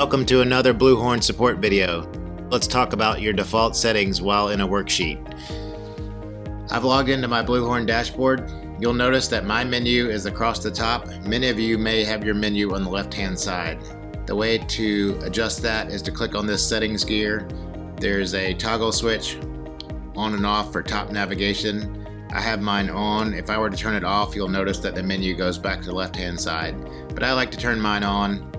Welcome to another BluHorn support video. Let's talk about your default settings while in a worksheet. I've logged into my BluHorn dashboard. You'll notice that my menu is across the top. Many of you may have your menu on the left-hand side. The way to adjust that is to click on this settings gear. There's a toggle switch on and off for top navigation. I have mine on. If I were to turn it off, you'll notice that the menu goes back to the left-hand side. But I like to turn mine on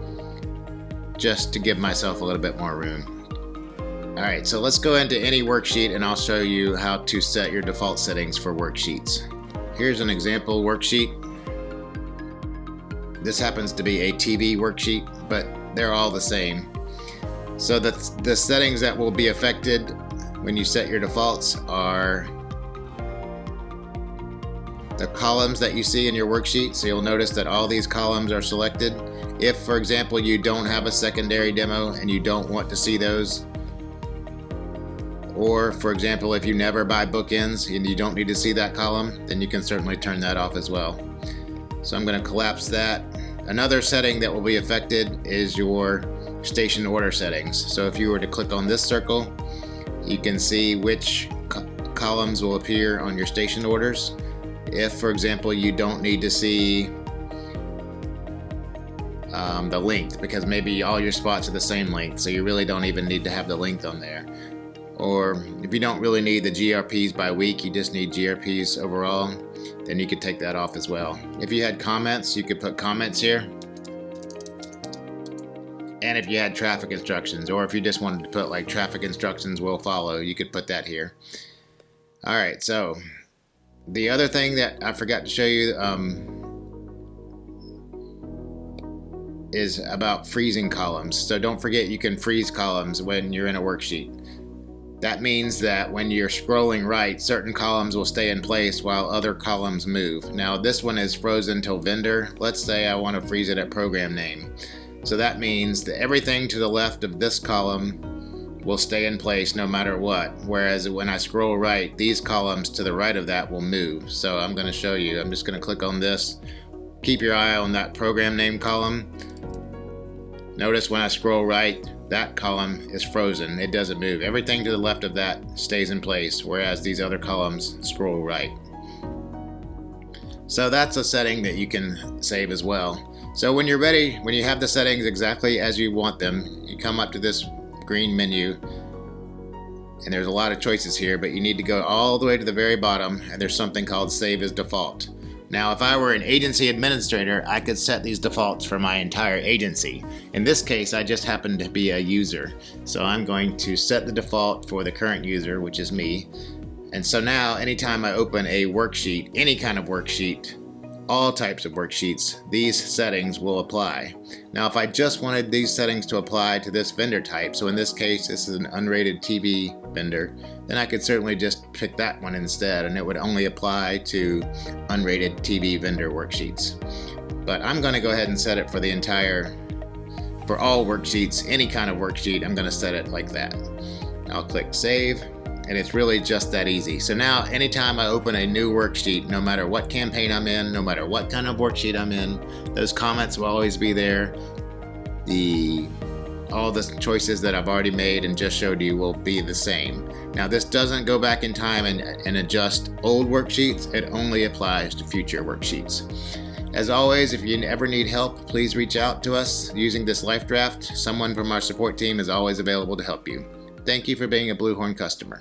just to give myself a little bit more room. Alright, so let's go into any worksheet and I'll show you how to set your default settings for worksheets. Here's an example worksheet. This happens to be a TV worksheet, but they're all the same. So the settings that will be affected when you set your defaults are the columns that you see in your worksheet. So you'll notice that all these columns are selected. If, for example, you don't have a secondary demo and you don't want to see those, or for example, if you never buy bookends and you don't need to see that column, then you can certainly turn that off as well. So I'm going to collapse that. Another setting that will be affected is your station order settings. So if you were to click on this circle, you can see which columns will appear on your station orders. If, for example, you don't need to see the length, because maybe all your spots are the same length, so you really don't even need to have the length on there. Or if you don't really need the GRPs by week, you just need GRPs overall, then you could take that off as well. If you had comments, you could put comments here. And if you had traffic instructions, or if you just wanted to put like traffic instructions will follow, you could put that here. Alright, so the other thing that I forgot to show you is about freezing columns. So don't forget you can freeze columns when you're in a worksheet. That means that when you're scrolling right, certain columns will stay in place while other columns move. Now this one is frozen till vendor. Let's say I want to freeze it at program name. So that means that everything to the left of this column will stay in place no matter what. Whereas when I scroll right, these columns to the right of that will move. So I'm going to show you. I'm just going to click on this. Keep your eye on that program name column. Notice when I scroll right, that column is frozen. It doesn't move. Everything to the left of that stays in place, whereas these other columns scroll right. So that's a setting that you can save as well. So when you're ready, when you have the settings exactly as you want them, you come up to this green menu, and there's a lot of choices here, but you need to go all the way to the very bottom, and there's something called Save as Default. Now, if I were an agency administrator, I could set these defaults for my entire agency. In this case, I just happen to be a user. So I'm going to set the default for the current user, which is me. And so now, anytime I open a worksheet, any kind of worksheet, all types of worksheets, these settings will apply. Now, if I just wanted these settings to apply to this vendor type, so in this case, this is an unrated TV vendor, then I could certainly just pick that one instead, and it would only apply to unrated TV vendor worksheets. But I'm going to go ahead and set it for the entire, for all worksheets, any kind of worksheet, I'm going to set it like that. I'll click Save. And it's really just that easy. So now anytime I open a new worksheet, no matter what campaign I'm in, no matter what kind of worksheet I'm in, those comments will always be there. All the choices that I've already made and just showed you will be the same. Now this doesn't go back in time and adjust old worksheets. It only applies to future worksheets. As always, if you ever need help, please reach out to us using this life draft. Someone from our support team is always available to help you. Thank you for being a BluHorn customer.